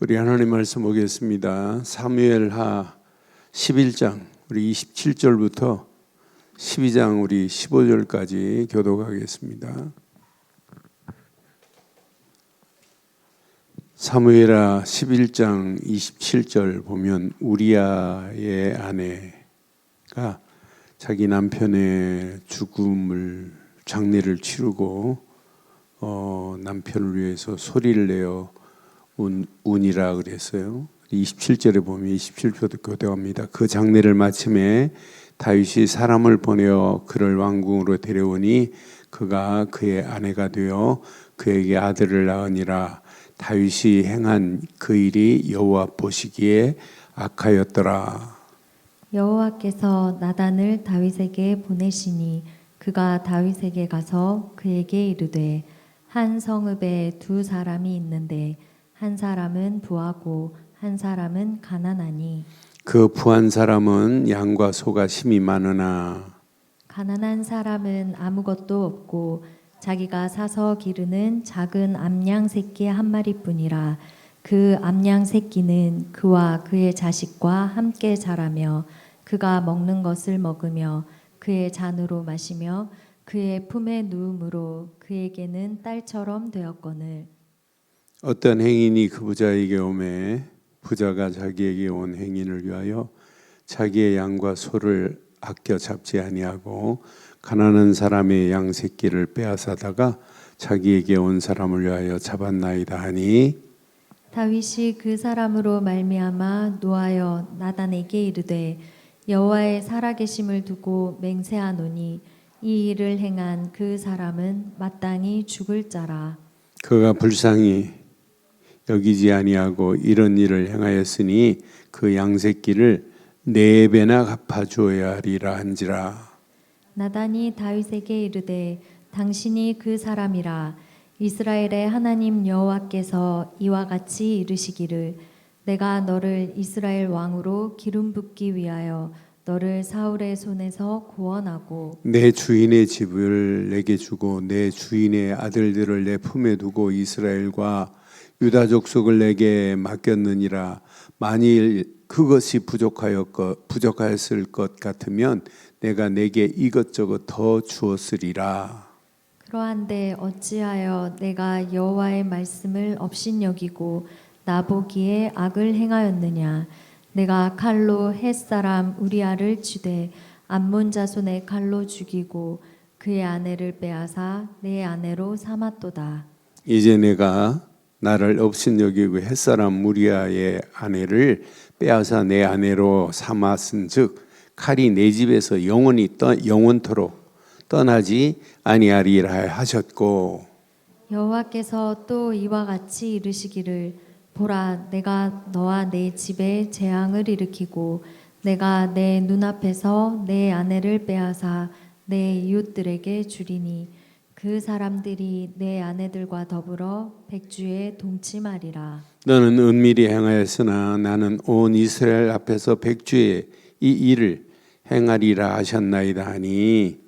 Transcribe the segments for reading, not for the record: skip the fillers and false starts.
우리 하나님 말씀 보겠습니다. 사무엘하 11장 우리 27절부터 12장 우리 15절까지 교독하겠습니다. 사무엘하 11장 27절 보면 우리아의 아내가 자기 남편의 죽음을 장례를 치르고 남편을 위해서 소리를 내어 운이라 그랬어요. 27절에 보면 27절도 교대합니다. 그 장례를 마침에 다윗이 사람을 보내어 그를 왕궁으로 데려오니 그가 그의 아내가 되어 그에게 아들을 낳으니라. 다윗이 행한 그 일이 여호와 보시기에 악하였더라. 여호와께서 나단을 다윗에게 보내시니 그가 다윗에게 가서 그에게 이르되 한 성읍에 두 사람이 있는데 한 사람은 부하고 한 사람은 가난하니 그 부한 사람은 양과 소가 심이 많으나 가난한 사람은 아무것도 없고 자기가 사서 기르는 작은 암양 새끼 한 마리뿐이라. 그 암양 새끼는 그와 그의 자식과 함께 자라며 그가 먹는 것을 먹으며 그의 잔으로 마시며 그의 품에 누움으로 그에게는 딸처럼 되었거늘. 어떤 행인이 그 부자에게 오매 부자가 자기에게 온 행인을 위하여 자기의 양과 소를 아껴 잡지 아니하고 가난한 사람의 양 새끼를 빼앗아다가 자기에게 온 사람을 위하여 잡았나이다 하니 다윗이 그 사람으로 말미암아 노하여 나단에게 이르되 여호와의 살아계심을 두고 맹세하노니 이 일을 행한 그 사람은 마땅히 죽을 자라. 그가 불쌍히 여기지 아니하고 이런 일을 행하였으니 그 양새끼를 4배나 갚아주어야 하리라 한지라. 나단이 다윗에게 이르되 당신이 그 사람이라. 이스라엘의 하나님 여호와께서 이와 같이 이르시기를 내가 너를 이스라엘 왕으로 기름 붓기 위하여 너를 사울의 손에서 구원하고 내 주인의 집을 내게 주고 내 주인의 아들들을 내 품에 두고 이스라엘과 유다 족속을 내게 맡겼느니라. 만일 그것이 부족하였을 것 같으면 내가 내게 이것저것 더 주었으리라. 그러한데 어찌하여 내가 여호와의 말씀을 업신여기고 나보기에 악을 행하였느냐. 내가 칼로 햇사람 우리아를 치되 암몬 자손의 칼로 죽이고 그의 아내를 빼앗아 내 아내로 삼았도다. 이제 내가 나를 업신여기고 햇사람 무리아의 아내를 빼앗아 내 아내로 삼았은즉 칼이 내 집에서 영원토록 떠나지 아니하리라 하셨고 여호와께서 또 이와 같이 이르시기를 보라 내가 너와 내 집에 재앙을 일으키고 내가 내 눈앞에서 내 아내를 빼앗아 내 이웃들에게 주리니 그 사람들이 내 아내들과 더불어 백주에 동침하리라. 너는 은밀히 행하였으나 나는 온 이스라엘 앞에서 백주에 이 일을 행하리라 하셨나이다 하니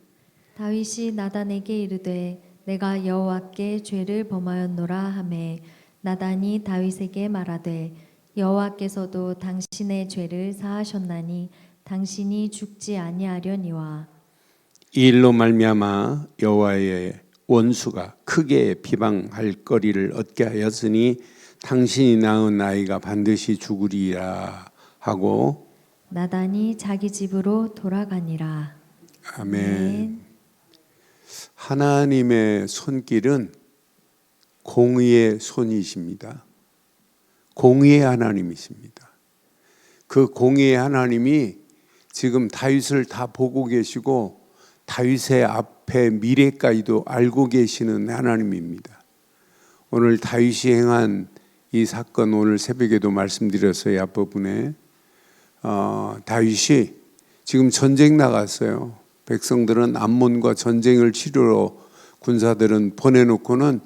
다윗이 나단에게 이르되 내가 여호와께 죄를 범하였노라 하매 나단이 다윗에게 말하되 여호와께서도 당신의 죄를 사하셨나니 당신이 죽지 아니하려니와. 이 일로 말미암아 여호와의 원수가 크게 비방할 거리를 얻게 하였으니 당신이 낳은 아이가 반드시 죽으리라 하고 나단이 자기 집으로 돌아가니라. 아멘. 하나님의 손길은 공의의 손이십니다. 공의의 하나님이십니다. 그 공의의 하나님이 지금 다윗을 다 보고 계시고 다윗의 앞에 미래까지도 알고 계시는 하나님입니다. 오늘 다윗이 행한 이 사건 오늘 새벽에도 말씀드렸어요. 앞부분에 다윗이 지금 전쟁 나갔어요. 백성들은 암몬과 전쟁을 치르러 군사들은 보내놓고는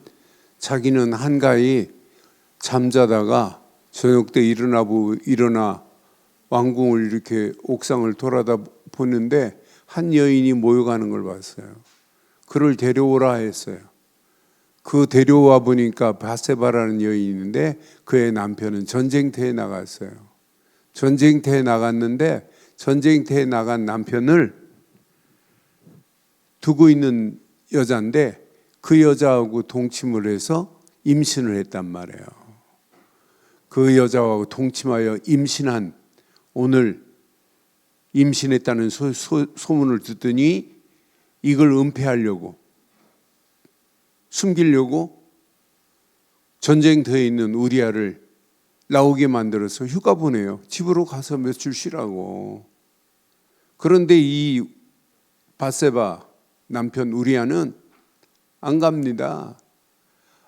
자기는 한가히 잠자다가 저녁 때 일어나 왕궁을 이렇게 옥상을 돌아다 보는데 한 여인이 모여가는 걸 봤어요. 그를 데려오라 했어요. 그 데려와 보니까 바세바라는 여인이 있는데 그의 남편은 전쟁터에 나갔어요. 전쟁터에 나갔는데 전쟁터에 나간 남편을 두고 있는 여자인데 그 여자하고 동침을 해서 임신을 했단 말이에요. 그 여자하고 동침하여 임신한, 오늘 임신했다는 소문을 듣더니 이걸 은폐하려고, 숨기려고 전쟁터에 있는 우리아를 나오게 만들어서 휴가 보내요. 집으로 가서 며칠 쉬라고. 그런데 이 바세바 남편 우리아는 안 갑니다.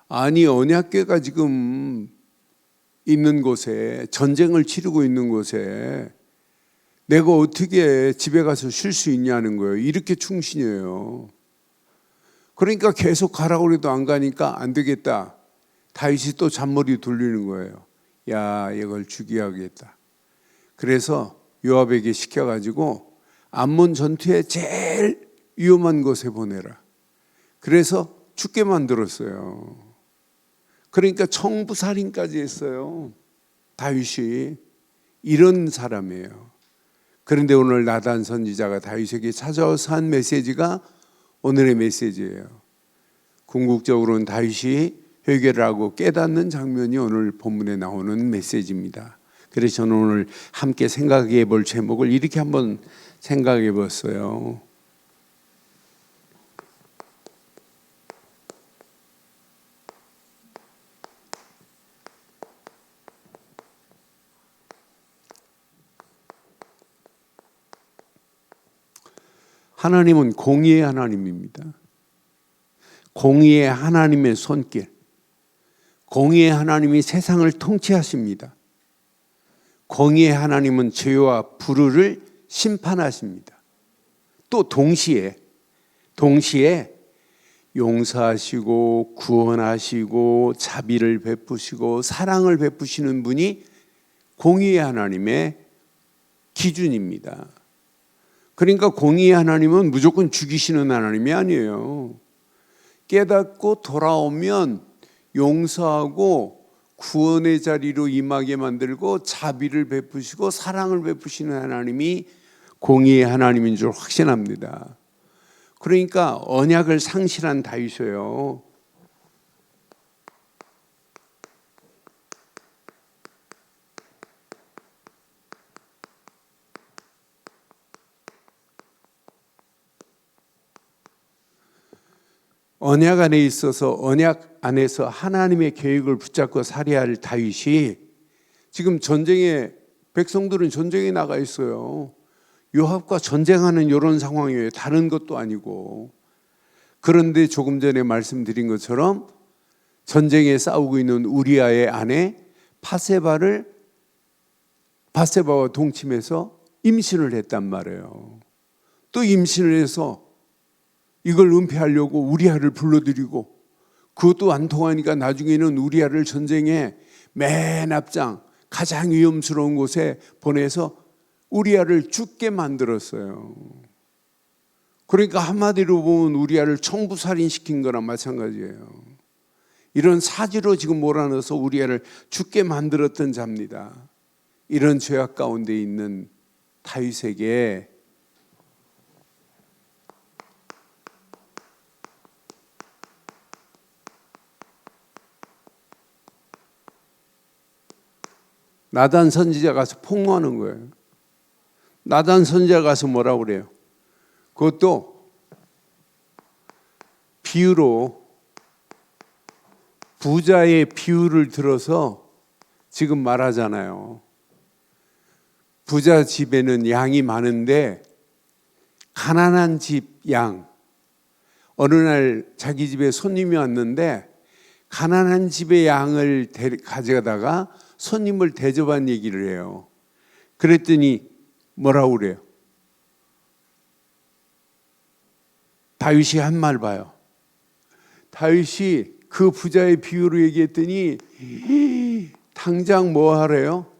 아니, 언약궤가 지금 있는 곳에, 전쟁을 치르고 있는 곳에 내가 어떻게 집에 가서 쉴 수 있냐는 거예요. 이렇게 충신이에요. 그러니까 계속 가라고 해도 안 가니까 안 되겠다. 다윗이 또 잔머리 돌리는 거예요. 야, 이걸 죽여야겠다. 그래서 요압에게 시켜가지고 암몬 전투에 제일 위험한 곳에 보내라. 그래서 죽게 만들었어요. 그러니까 청부살인까지 했어요. 다윗이 이런 사람이에요. 그런데 오늘 나단 선지자가 다윗에게 찾아와서 한 메시지가 오늘의 메시지예요. 궁극적으로는 다윗이 회개를 하고 깨닫는 장면이 오늘 본문에 나오는 메시지입니다. 그래서 저는 오늘 함께 생각해 볼 제목을 이렇게 한번 생각해 봤어요. 하나님은 공의의 하나님입니다. 공의의 하나님의 손길, 공의의 하나님이 세상을 통치하십니다. 공의의 하나님은 죄와 불의를 심판하십니다. 또 동시에 용서하시고 구원하시고 자비를 베푸시고 사랑을 베푸시는 분이 공의의 하나님의 기준입니다. 그러니까 공의의 하나님은 무조건 죽이시는 하나님이 아니에요. 깨닫고 돌아오면 용서하고 구원의 자리로 임하게 만들고 자비를 베푸시고 사랑을 베푸시는 하나님이 공의의 하나님인 줄 확신합니다. 그러니까 언약을 상실한 다윗이에요. 언약 안에 있어서 언약 안에서 하나님의 계획을 붙잡고 살아야 할 다윗이 지금 전쟁에, 백성들은 전쟁에 나가 있어요. 요압과 전쟁하는 이런 상황이에요. 다른 것도 아니고. 그런데 조금 전에 말씀드린 것처럼 전쟁에 싸우고 있는 우리아의 아내 바세바와 동침해서 임신을 했단 말이에요. 또 임신을 해서 이걸 은폐하려고 우리아를 불러들이고, 그것도 안 통하니까 나중에는 우리아를 전쟁에 맨 앞장 가장 위험스러운 곳에 보내서 우리아를 죽게 만들었어요. 그러니까 한마디로 보면 우리아를 청부살인시킨 거랑 마찬가지예요. 이런 사지로 지금 몰아넣어서 우리아를 죽게 만들었던 자입니다. 이런 죄악 가운데 있는 다윗에게 나단 선지자 가서 폭로하는 거예요. 나단 선지자 가서 뭐라고 그래요? 그것도 비유로, 부자의 비유를 들어서 지금 말하잖아요. 부자 집에는 양이 많은데 가난한 집 양, 어느 날 자기 집에 손님이 왔는데 가난한 집의 양을 가져다가 손님을 대접한 얘기를 해요. 그랬더니 뭐라고 그래요? 다윗이 한 말 봐요. 다윗이 그 부자의 비유로 얘기했더니 당장 뭐 하래요?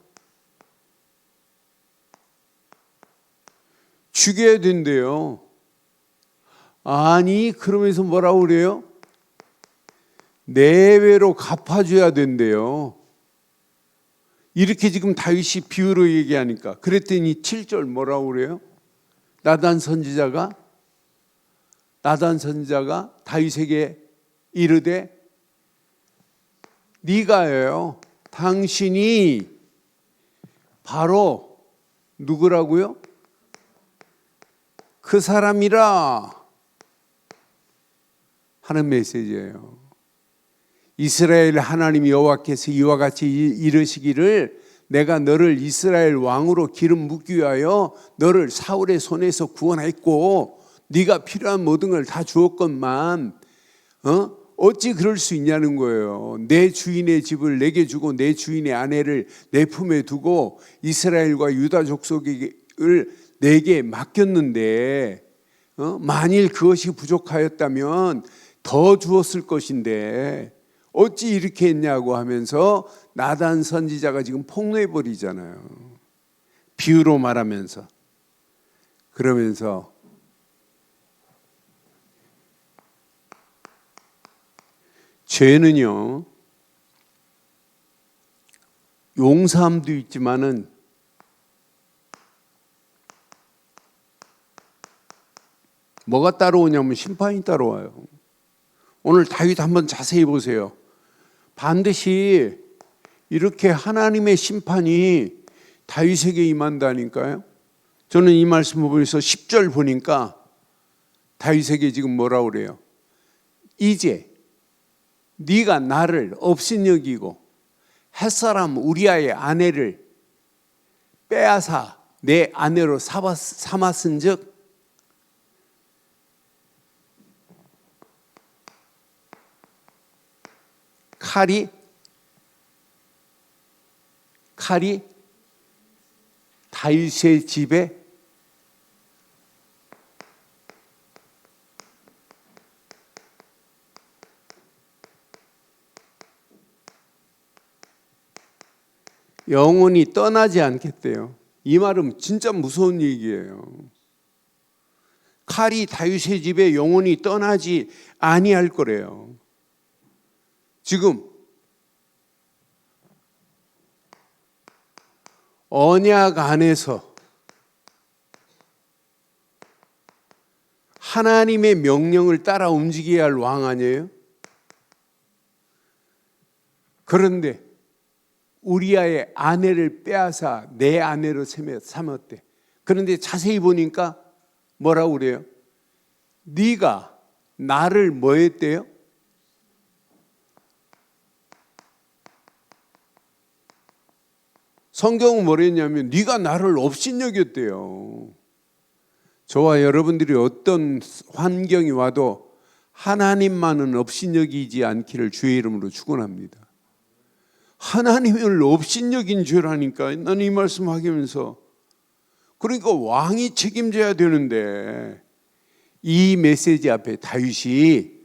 죽여야 된대요. 아니, 그러면서 뭐라고 그래요? 내외로 갚아줘야 된대요. 이렇게 지금 다윗이 비유로 얘기하니까. 그랬더니 7절 뭐라고 그래요? 나단 선지자가 다윗에게 이르되 네가요, 당신이 바로 누구라고요? 그 사람이라 하는 메시지예요. 이스라엘 하나님 여호와께서 이와 같이 이르시기를 내가 너를 이스라엘 왕으로 기름 붓기 위하여 너를 사울의 손에서 구원했고 네가 필요한 모든 걸 다 주었건만 어찌 그럴 수 있냐는 거예요. 내 주인의 집을 내게 주고 내 주인의 아내를 내 품에 두고 이스라엘과 유다 족속을 내게 맡겼는데 만일 그것이 부족하였다면 더 주었을 것인데 어찌 이렇게 했냐고 하면서 나단 선지자가 지금 폭로해 버리잖아요. 비유로 말하면서. 그러면서 죄는요, 용서함도 있지만은 뭐가 따라오냐면 심판이 따라와요. 오늘 다윗 한번 자세히 보세요. 반드시 이렇게 하나님의 심판이 다윗에게 임한다니까요. 저는 이 말씀을 보면서 10절 보니까 다윗에게 지금 뭐라고 그래요? 이제 네가 나를 업신여기고 햇사람 우리아의 아내를 빼앗아 내 아내로 삼았은즉 칼이 다윗의 집에 영원히 떠나지 않겠대요. 이 말은 진짜 무서운 얘기예요. 칼이 다윗의 집에 영원히 떠나지 아니할 거래요. 지금 언약 안에서 하나님의 명령을 따라 움직여야 할 왕 아니에요? 그런데 우리아의 아내를 빼앗아 내 아내로 삼았대. 그런데 자세히 보니까 뭐라고 그래요? 네가 나를 뭐 했대요? 성경은 뭐랬냐면 네가 나를 업신여겼대요. 저와 여러분들이 어떤 환경이 와도 하나님만은 업신여기지 않기를 주의 이름으로 축원합니다. 하나님을 업신여긴 죄라니까. 나는 이 말씀 하면서 그러니까 왕이 책임져야 되는데 이 메시지 앞에 다윗이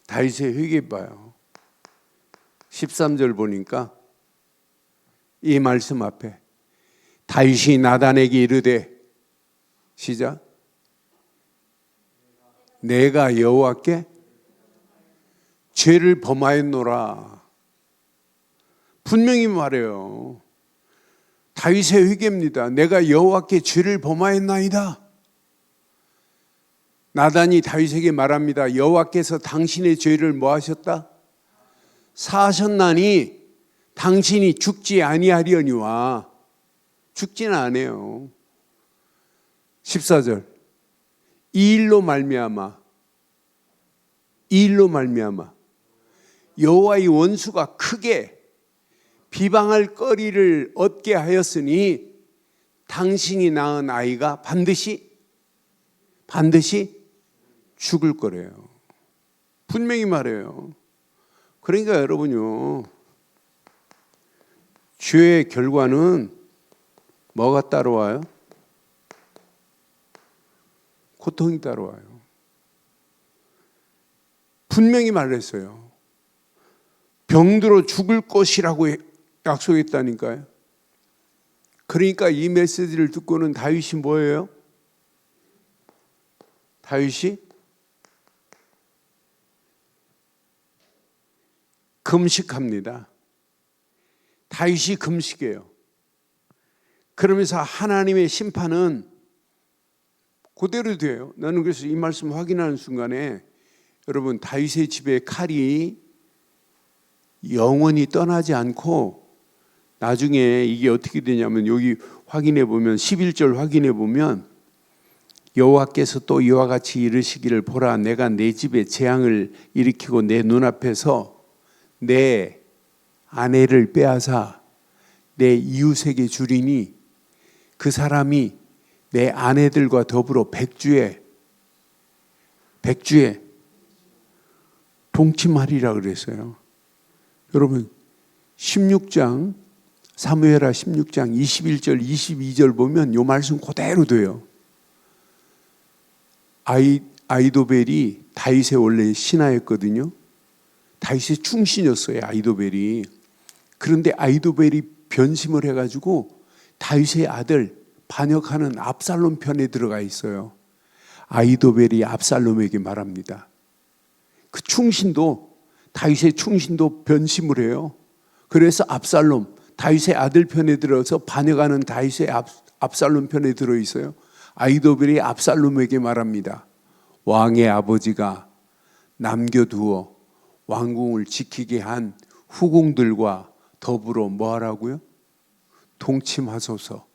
다윗의 회개 봐요. 13절 보니까 이 말씀 앞에 다윗이 나단에게 이르되 시작 내가 여호와께 죄를 범하였노라. 분명히 말해요. 다윗의 회개입니다. 내가 여호와께 죄를 범하였나이다. 나단이 다윗에게 말합니다. 여호와께서 당신의 죄를 뭐 하셨다? 사하셨나니 당신이 죽지 아니하려니와. 죽지는 않아요. 14절 이 일로 말미암아 여호와의 원수가 크게 비방할 거리를 얻게 하였으니 당신이 낳은 아이가 반드시 죽을 거래요. 분명히 말해요. 그러니까 여러분요, 죄의 결과는 뭐가 따라와요? 고통이 따라와요. 분명히 말했어요. 병들어 죽을 것이라고 약속했다니까요. 그러니까 이 메시지를 듣고는 다윗이 뭐예요? 다윗이 금식합니다. 다윗이 금식해요. 그러면서 하나님의 심판은 그대로 돼요. 나는 그래서 이 말씀 확인하는 순간에 여러분, 다윗의 집에 칼이 영원히 떠나지 않고 나중에 이게 어떻게 되냐면 여기 확인해 보면 11절 확인해 보면 여호와께서 또 이와 같이 이르시기를 보라 내가 내 집에 재앙을 일으키고 내 눈앞에서 내 아내를 빼앗아 내 이웃에게 주리니 그 사람이 내 아내들과 더불어 백주에 동침하리라 그랬어요. 여러분 16장 사무엘하 16장 21절 22절 보면 이 말씀 그대로 돼요. 아이도벨이 다윗의 원래 신하였거든요. 다윗의 충신이었어요. 아이도벨이. 그런데 아이도벨이 변심을 해가지고 다윗의 아들 반역하는 압살롬 편에 들어가 있어요. 아이도벨이 압살롬에게 말합니다. 그 충신도 다윗의 충신도 변심을 해요. 그래서 압살롬 다윗의 아들 편에 들어서 반역하는 다윗의 압살롬 편에 들어 있어요. 아이도벨이 압살롬에게 말합니다. 왕의 아버지가 남겨두어 왕궁을 지키게 한 후궁들과 더불어 뭐 하라고요? 동침하소서.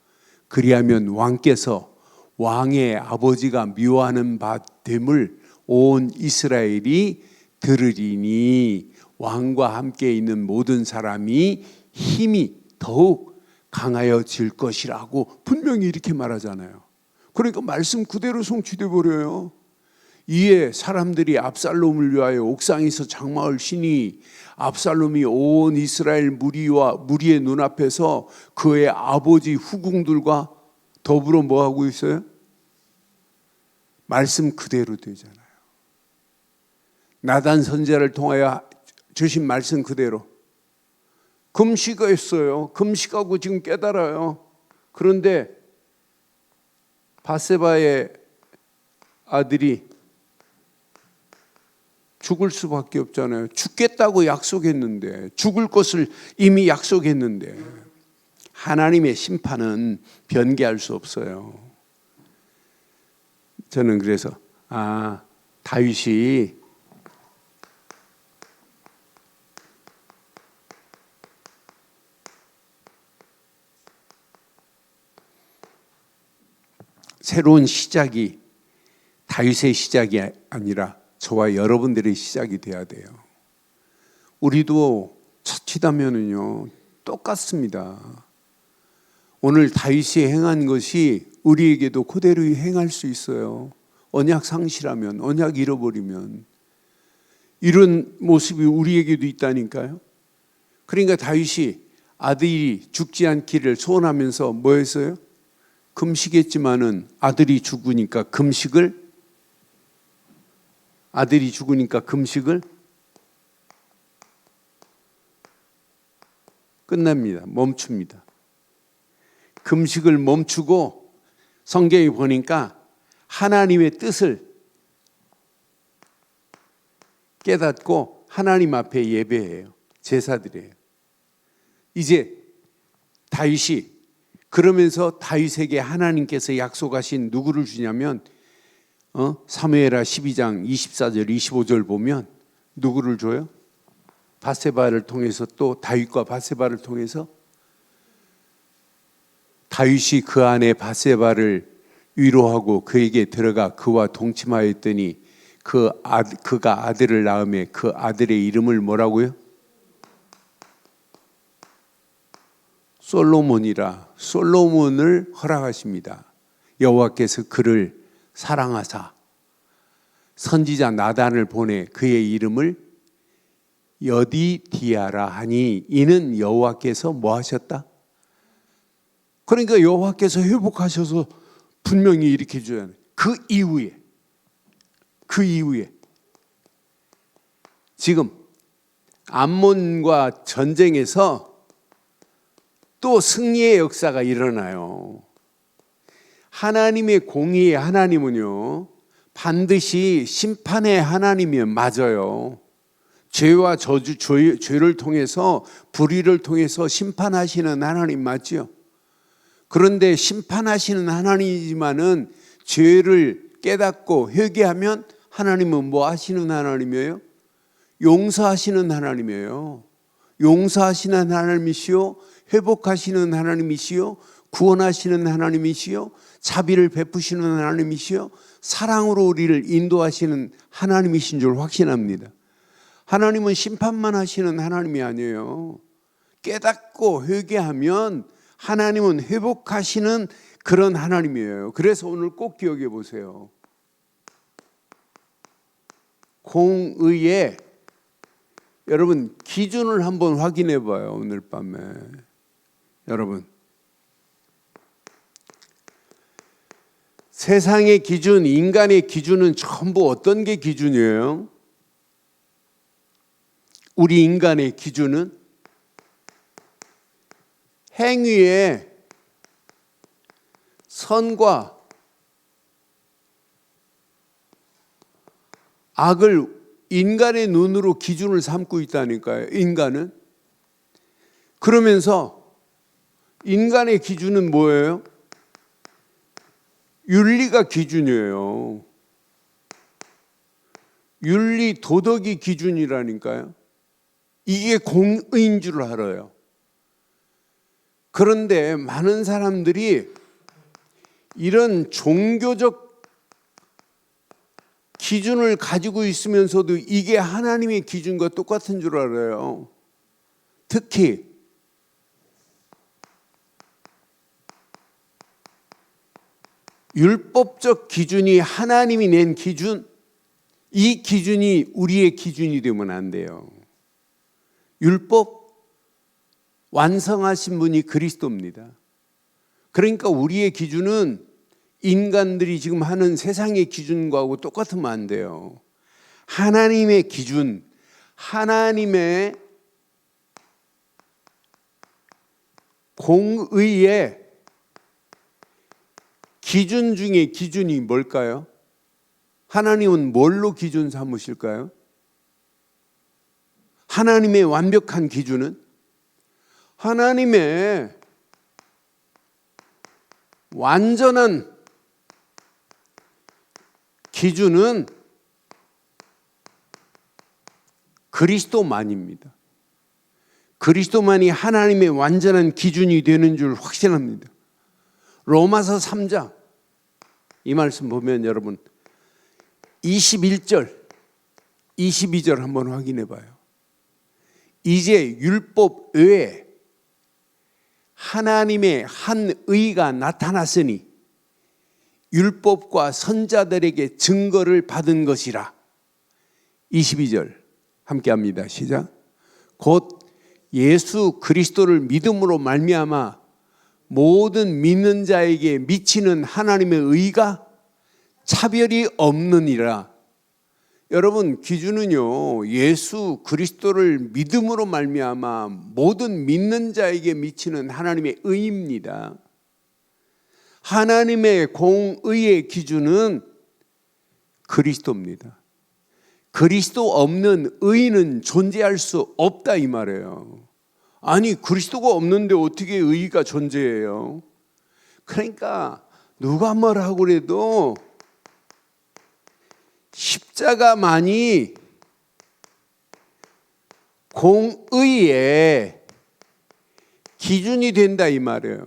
그리하면 왕께서 왕의 아버지가 미워하는 바 됨을 온 이스라엘이 들으리니 왕과 함께 있는 모든 사람이 힘이 더욱 강하여질 것이라고 분명히 이렇게 말하잖아요. 그러니까 말씀 그대로 성취돼 버려요. 이에 사람들이 압살롬을 위하여 옥상에서 장막을 치니 압살롬이 온 이스라엘 무리의 눈앞에서 그의 아버지 후궁들과 더불어 뭐 하고 있어요? 말씀 그대로 되잖아요. 나단 선지자를 통하여 주신 말씀 그대로 금식했어요. 금식하고 지금 깨달아요. 그런데 밧세바의 아들이 죽을 수밖에 없잖아요. 죽겠다고 약속했는데, 죽을 것을 이미 약속했는데 하나님의 심판은 변개할 수 없어요. 저는 그래서 다윗이 새로운 시작이 다윗의 시작이 아니라 저와 여러분들의 시작이 돼야 돼요. 우리도 자칫하면은요 똑같습니다. 오늘 다윗이 행한 것이 우리에게도 그대로 행할 수 있어요. 언약 상실하면, 언약 잃어버리면 이런 모습이 우리에게도 있다니까요. 그러니까 다윗이 아들이 죽지 않기를 소원하면서 뭐 했어요? 금식했지만은 아들이 죽으니까 금식을 끝납니다. 멈춥니다. 금식을 멈추고 성경에 보니까 하나님의 뜻을 깨닫고 하나님 앞에 예배해요. 제사드려요. 이제 다윗이 그러면서 다윗에게 하나님께서 약속하신 누구를 주냐면 사무엘하 12장 24절 25절 보면 누구를 줘요? 밧세바를 통해서 또 다윗과 밧세바를 통해서 다윗이 그 안에 밧세바를 위로하고 그에게 들어가 그와 동침하였더니 그가 아들을 낳음에 그 아들의 이름을 뭐라고요? 솔로몬을 허락하십니다. 여호와께서 그를 사랑하사 선지자 나단을 보내 그의 이름을 여디디아라 하니 이는 여호와께서 뭐 하셨다? 그러니까 여호와께서 회복하셔서 분명히 이렇게 줘야 해요. 그 이후에 지금 암몬과 전쟁에서 또 승리의 역사가 일어나요. 하나님의 공의의 하나님은요, 반드시 심판의 하나님이면 맞아요. 죄와 저주, 죄를 통해서, 불의를 통해서 심판하시는 하나님 맞죠? 그런데 심판하시는 하나님이지만은 죄를 깨닫고 회개하면 하나님은 뭐 하시는 하나님이에요? 용서하시는 하나님이에요. 용서하시는 하나님이시요, 회복하시는 하나님이시요, 구원하시는 하나님이시요, 자비를 베푸시는 하나님이시요, 사랑으로 우리를 인도하시는 하나님이신 줄 확신합니다. 하나님은 심판만 하시는 하나님이 아니에요. 깨닫고 회개하면 하나님은 회복하시는 그런 하나님이에요. 그래서 오늘 꼭 기억해 보세요. 공의의 여러분 기준을 한번 확인해 봐요. 오늘 밤에 여러분, 세상의 기준, 인간의 기준은 전부 어떤 게 기준이에요? 우리 인간의 기준은 행위의 선과 악을 인간의 눈으로 기준을 삼고 있다니까요. 인간은. 그러면서 인간의 기준은 뭐예요? 윤리가 기준이에요. 윤리, 도덕이 기준이라니까요. 이게 공의인 줄 알아요. 그런데 많은 사람들이 이런 종교적 기준을 가지고 있으면서도 이게 하나님의 기준과 똑같은 줄 알아요. 특히 율법적 기준이 하나님이 낸 기준, 이 기준이 우리의 기준이 되면 안 돼요. 율법 완성하신 분이 그리스도입니다. 그러니까 우리의 기준은 인간들이 지금 하는 세상의 기준과하고 똑같으면 안 돼요. 하나님의 기준, 하나님의 공의의 기준 중에 기준이 뭘까요? 하나님은 뭘로 기준 삼으실까요? 하나님의 완벽한 기준은? 하나님의 완전한 기준은 그리스도만입니다. 그리스도만이 하나님의 완전한 기준이 되는 줄 확신합니다. 로마서 3장 이 말씀 보면 여러분 21절, 22절 한번 확인해 봐요. 이제 율법 외에 하나님의 한 의가 나타났으니 율법과 선자들에게 증거를 받은 것이라. 22절 함께 합니다. 시작. 곧 예수 그리스도를 믿음으로 말미암아 모든 믿는 자에게 미치는 하나님의 의가 차별이 없느니라. 여러분, 기준은요, 예수 그리스도를 믿음으로 말미암아 모든 믿는 자에게 미치는 하나님의 의입니다. 하나님의 공의의 기준은 그리스도입니다. 그리스도 없는 의는 존재할 수 없다 이 말이에요. 아니, 그리스도가 없는데 어떻게 의가 존재해요? 그러니까 누가 뭐라고 그래도 십자가만이 공의의 기준이 된다 이 말이에요.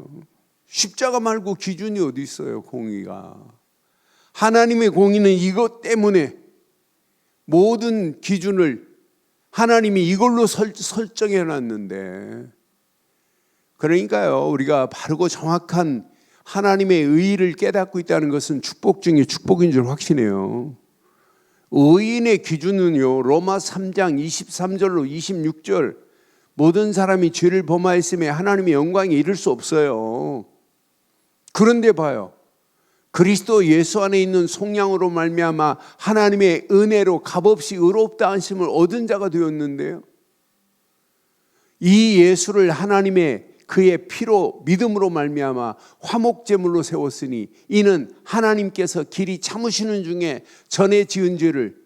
십자가 말고 기준이 어디 있어요? 공의가. 하나님의 공의는 이것 때문에 모든 기준을 하나님이 이걸로 설정해 놨는데, 그러니까요, 우리가 바르고 정확한 하나님의 의의를 깨닫고 있다는 것은 축복 중에 축복인 줄 확신해요. 의인의 기준은요, 로마 3장 23절로 26절, 모든 사람이 죄를 범하였음에 하나님의 영광에 이를 수 없어요. 그런데 봐요, 그리스도 예수 안에 있는 속량으로 말미암아 하나님의 은혜로 값없이 의롭다 하심을 얻은 자가 되었는데요, 이 예수를 하나님의 그의 피로 믿음으로 말미암아 화목제물로 세웠으니 이는 하나님께서 길이 참으시는 중에 전에 지은 죄를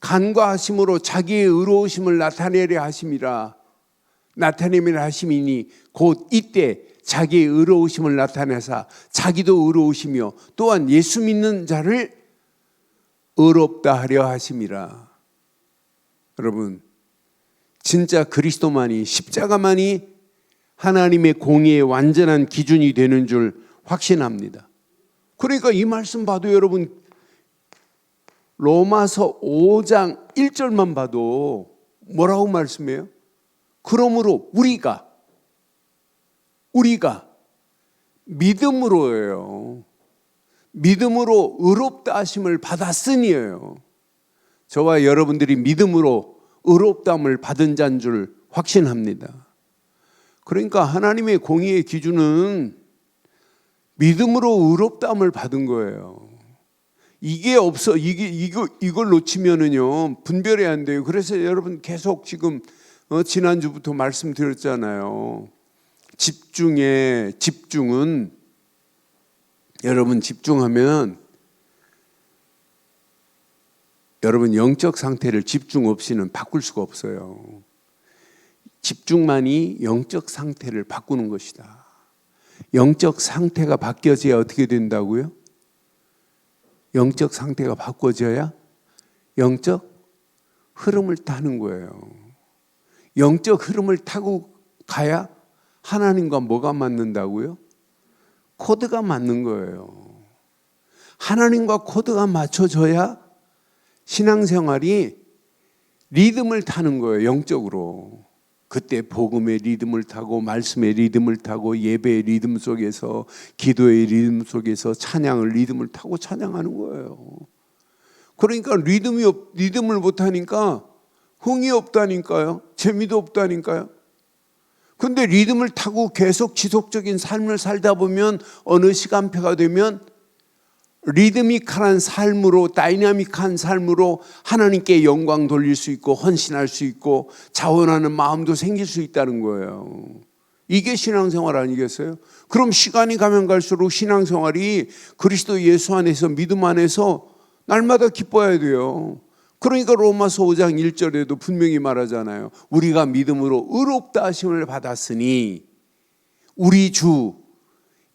간과하심으로 자기의 의로우심을 나타내려 하심이니 곧 이때 자기의 의로우심을 나타내사 자기도 의로우시며 또한 예수 믿는 자를 의롭다 하려 하심이라. 여러분, 진짜 그리스도만이, 십자가만이 하나님의 공의의 완전한 기준이 되는 줄 확신합니다. 그러니까 이 말씀 봐도 여러분, 로마서 5장 1절만 봐도 뭐라고 말씀해요? 그러므로 우리가 믿음으로예요. 믿음으로 의롭다 하심을 받았으니예요. 저와 여러분들이 믿음으로 의롭다함을 받은 자인 줄 확신합니다. 그러니까 하나님의 공의의 기준은 믿음으로 의롭다함을 받은 거예요. 이게 없어. 이걸 놓치면은요, 분별이 안 돼요. 그래서 여러분 계속 지금 지난주부터 말씀드렸잖아요. 집중은 여러분 집중하면 여러분 영적 상태를 집중 없이는 바꿀 수가 없어요. 집중만이 영적 상태를 바꾸는 것이다. 영적 상태가 바뀌어져야 어떻게 된다고요? 영적 상태가 바꿔져야 영적 흐름을 타는 거예요. 영적 흐름을 타고 가야 하나님과 뭐가 맞는다고요? 코드가 맞는 거예요. 하나님과 코드가 맞춰져야 신앙생활이 리듬을 타는 거예요. 영적으로. 그때 복음의 리듬을 타고 말씀의 리듬을 타고 예배의 리듬 속에서 기도의 리듬 속에서 찬양을 리듬을 타고 찬양하는 거예요. 그러니까 리듬을 못하니까 흥이 없다니까요. 재미도 없다니까요. 근데 리듬을 타고 계속 지속적인 삶을 살다 보면 어느 시간표가 되면 리드미컬한 삶으로, 다이나믹한 삶으로 하나님께 영광 돌릴 수 있고 헌신할 수 있고 자원하는 마음도 생길 수 있다는 거예요. 이게 신앙생활 아니겠어요? 그럼 시간이 가면 갈수록 신앙생활이 그리스도 예수 안에서, 믿음 안에서 날마다 기뻐야 돼요. 그러니까 로마서 5장 1절에도 분명히 말하잖아요. 우리가 믿음으로 의롭다 하심을 받았으니 우리 주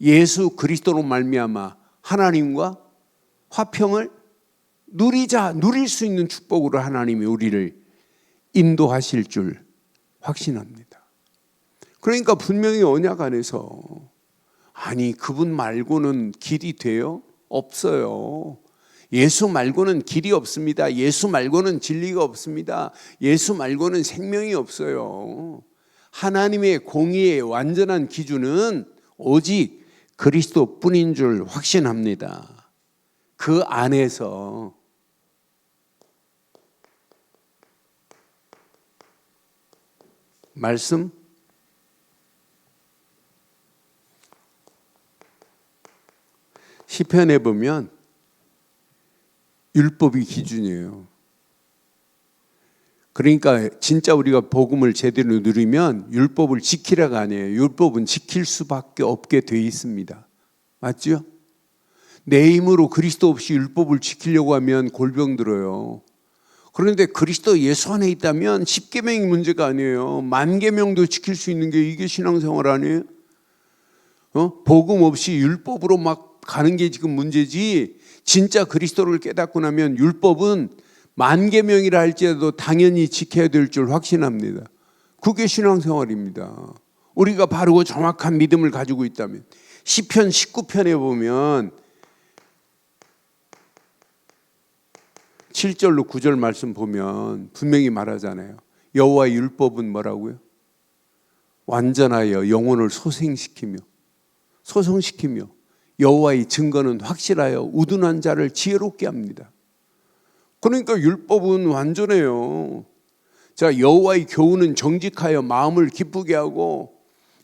예수 그리스도로 말미암아 하나님과 화평을 누릴 수 있는 축복으로 하나님이 우리를 인도하실 줄 확신합니다. 그러니까 분명히 언약 안에서 아니 그분 말고는 길이 돼요? 없어요. 예수 말고는 길이 없습니다. 예수 말고는 진리가 없습니다. 예수 말고는 생명이 없어요. 하나님의 공의의 완전한 기준은 오직 그리스도뿐인 줄 확신합니다. 그 안에서 말씀 시편에 보면 율법이 기준이에요. 그러니까 진짜 우리가 복음을 제대로 누리면 율법을 지키라가 아니에요. 율법은 지킬 수밖에 없게 돼 있습니다. 맞죠? 내 힘으로 그리스도 없이 율법을 지키려고 하면 골병 들어요. 그런데 그리스도 예수 안에 있다면 10계명이 문제가 아니에요. 10,000계명도 지킬 수 있는 게 이게 신앙생활 아니에요? 복음 없이 율법으로 막 가는 게 지금 문제지, 진짜 그리스도를 깨닫고 나면 율법은 10,000계명이라 할지라도 당연히 지켜야 될 줄 확신합니다. 그게 신앙생활입니다. 우리가 바르고 정확한 믿음을 가지고 있다면. 시편 19편에 보면 7절로 9절 말씀 보면 분명히 말하잖아요. 여호와의 율법은 뭐라고요? 완전하여 영혼을 소생시키며 여호와의 증거는 확실하여 우둔한 자를 지혜롭게 합니다. 그러니까 율법은 완전해요. 자, 여호와의 교훈은 정직하여 마음을 기쁘게 하고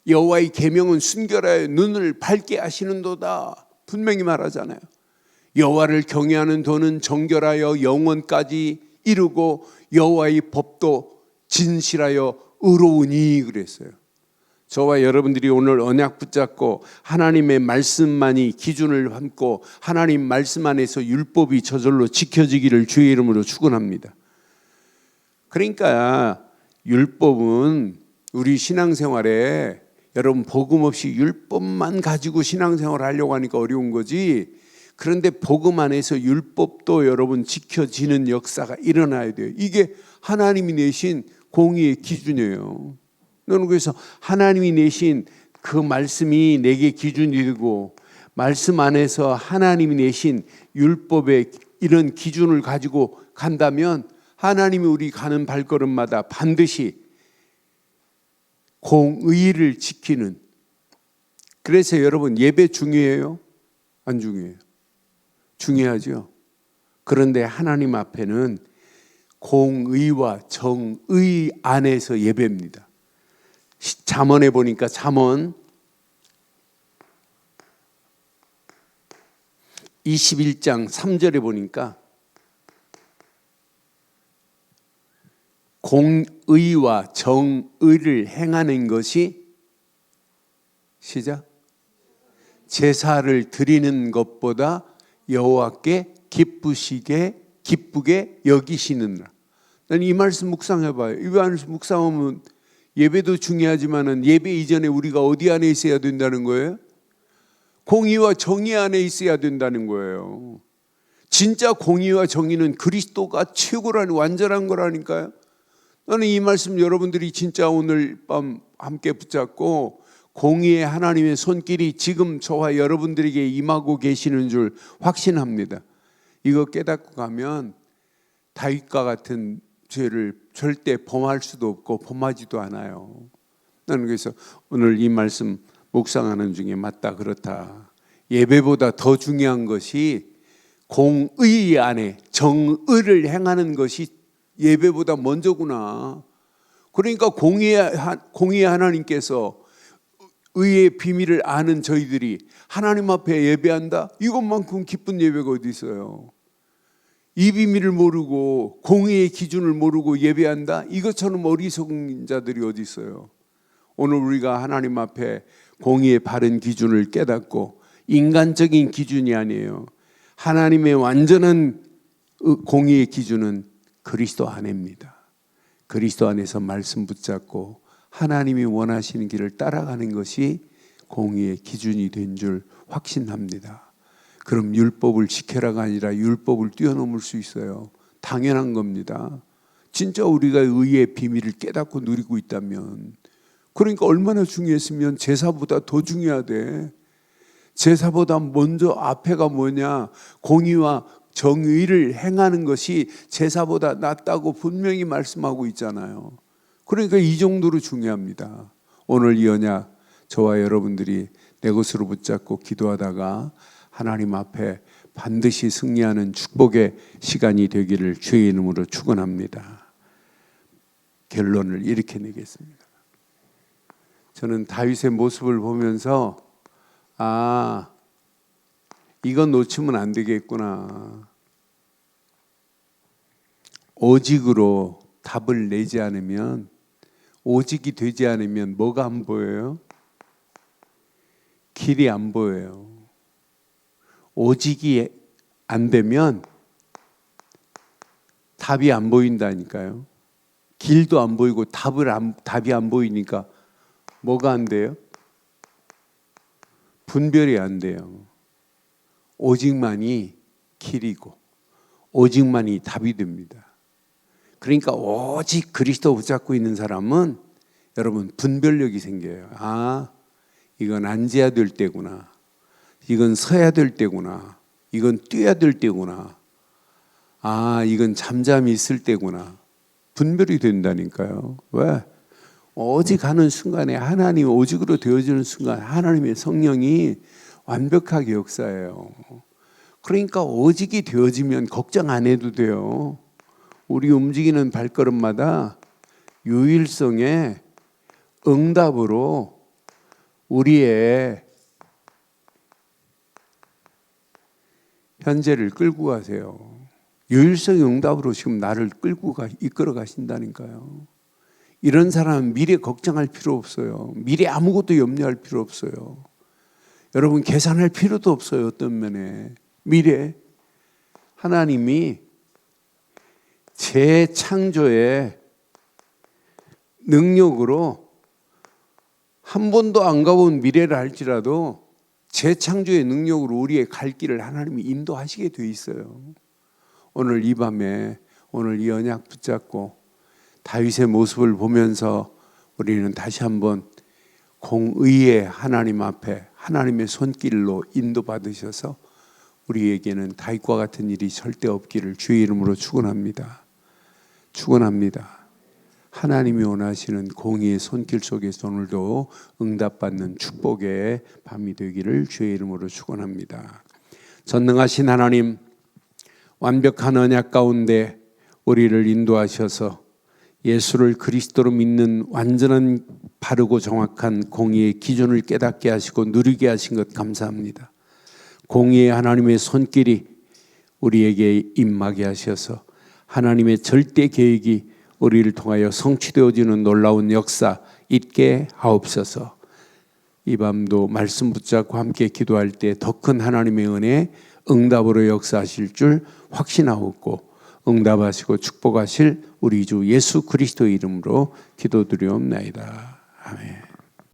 여호와의 계명은 순결하여 눈을 밝게 하시는도다. 분명히 말하잖아요. 여호와를 경외하는 도는 정결하여 영원까지 이르고 여호와의 법도 진실하여 의로우니 그랬어요. 저와 여러분들이 오늘 언약 붙잡고 하나님의 말씀만이 기준을 삼고 하나님 말씀 안에서 율법이 저절로 지켜지기를 주의 이름으로 축원합니다. 그러니까 율법은 우리 신앙생활에 여러분 복음 없이 율법만 가지고 신앙생활을 하려고 하니까 어려운 거지. 그런데 복음 안에서 율법도 여러분 지켜지는 역사가 일어나야 돼요. 이게 하나님이 내신 공의의 기준이에요. 너는 그래서 하나님이 내신 그 말씀이 내게 기준이 되고 말씀 안에서 하나님이 내신 율법의 이런 기준을 가지고 간다면 하나님이 우리 가는 발걸음마다 반드시 공의를 지키는. 그래서 여러분 예배 중요해요? 안 중요해요? 중요하죠. 그런데 하나님 앞에는 공의와 정의 안에서 예배입니다. 잠언에 보니까 잠언 21장 3절에 보니까 공의와 정의를 행하는 것이 시작 제사를 드리는 것보다 여호와께 기쁘게 여기시느니라. 난 이 말씀 묵상해봐요. 이 말씀 묵상하면 예배도 중요하지만은 예배 이전에 우리가 어디 안에 있어야 된다는 거예요? 공의와 정의 안에 있어야 된다는 거예요. 진짜 공의와 정의는 그리스도가 최고라는 완전한 거라니까요. 나는 이 말씀 여러분들이 진짜 오늘 밤 함께 붙잡고 공의의 하나님의 손길이 지금 저와 여러분들에게 임하고 계시는 줄 확신합니다. 이거 깨닫고 가면 다윗과 같은 죄를 절대 범할 수도 없고 범하지도 않아요. 나는 그래서 오늘 이 말씀 묵상하는 중에 맞다 그렇다. 예배보다 더 중요한 것이 공의 안에 정의를 행하는 것이 예배보다 먼저구나. 그러니까 공의의 하나님께서 의의 비밀을 아는 저희들이 하나님 앞에 예배한다? 이것만큼 기쁜 예배가 어디 있어요? 이 비밀을 모르고 공의의 기준을 모르고 예배한다? 이것처럼 어리석은 자들이 어디 있어요? 오늘 우리가 하나님 앞에 공의의 바른 기준을 깨닫고 인간적인 기준이 아니에요. 하나님의 완전한 공의의 기준은 그리스도 안에입니다. 그리스도 안에서 말씀 붙잡고 하나님이 원하시는 길을 따라가는 것이 공의의 기준이 된 줄 확신합니다. 그럼 율법을 지켜라가 아니라 율법을 뛰어넘을 수 있어요. 당연한 겁니다. 진짜 우리가 의의 비밀을 깨닫고 누리고 있다면, 그러니까 얼마나 중요했으면 제사보다 더 중요하대. 제사보다 먼저 앞에가 뭐냐? 공의와 정의를 행하는 것이 제사보다 낫다고 분명히 말씀하고 있잖아요. 그러니까 이 정도로 중요합니다. 오늘 이 언약 저와 여러분들이 내 것으로 붙잡고 기도하다가 하나님 앞에 반드시 승리하는 축복의 시간이 되기를 주의 이름으로 축원합니다. 결론을 이렇게 내겠습니다. 저는 다윗의 모습을 보면서 이건 놓치면 안 되겠구나. 오직으로 답을 내지 않으면, 오직이 되지 않으면 뭐가 안 보여요? 길이 안 보여요. 오직이 안 되면 답이 안 보인다니까요. 길도 안 보이고 답이 안 보이니까 뭐가 안 돼요? 분별이 안 돼요. 오직만이 길이고 오직만이 답이 됩니다. 그러니까 오직 그리스도 붙잡고 있는 사람은 여러분 분별력이 생겨요. 이건 앉아야 될 때구나. 이건 서야 될 때구나. 이건 뛰어야 될 때구나. 이건 잠잠히 있을 때구나. 분별이 된다니까요. 왜? 오직 하는 순간에 하나님 오직으로 되어지는 순간 하나님의 성령이 완벽하게 역사해요. 그러니까 오직이 되어지면 걱정 안 해도 돼요. 우리 움직이는 발걸음마다 유일성의 응답으로 우리의 현재를 끌고 가세요. 유일성의 응답으로 지금 나를 이끌어 가신다니까요. 이런 사람은 미래 걱정할 필요 없어요. 미래 아무것도 염려할 필요 없어요. 여러분 계산할 필요도 없어요. 어떤 면에 미래 하나님이 재창조의 능력으로 한 번도 안 가본 미래를 할지라도 재창조의 능력으로 우리의 갈 길을 하나님이 인도하시게 돼 있어요. 오늘 이 밤에 오늘 이 언약 붙잡고 다윗의 모습을 보면서 우리는 다시 한번 공의의 하나님 앞에 하나님의 손길로 인도받으셔서 우리에게는 다윗과 같은 일이 절대 없기를 주의 이름으로 축원합니다. 축원합니다. 하나님이 원하시는 공의의 손길 속에서 오늘도 응답받는 축복의 밤이 되기를 주의 이름으로 축원합니다. 전능하신 하나님, 완벽한 언약 가운데 우리를 인도하셔서 예수를 그리스도로 믿는 완전한 바르고 정확한 공의의 기준을 깨닫게 하시고 누리게 하신 것 감사합니다. 공의의 하나님의 손길이 우리에게 임하게 하셔서 하나님의 절대 계획이 우리를 통하여 성취되어지는 놀라운 역사 있게 하옵소서. 이 밤도 말씀 붙잡고 함께 기도할 때 더 큰 하나님의 은혜 응답으로 역사하실 줄 확신하옵고 응답하시고 축복하실 우리 주 예수 그리스도의 이름으로 기도드리옵나이다. 아멘.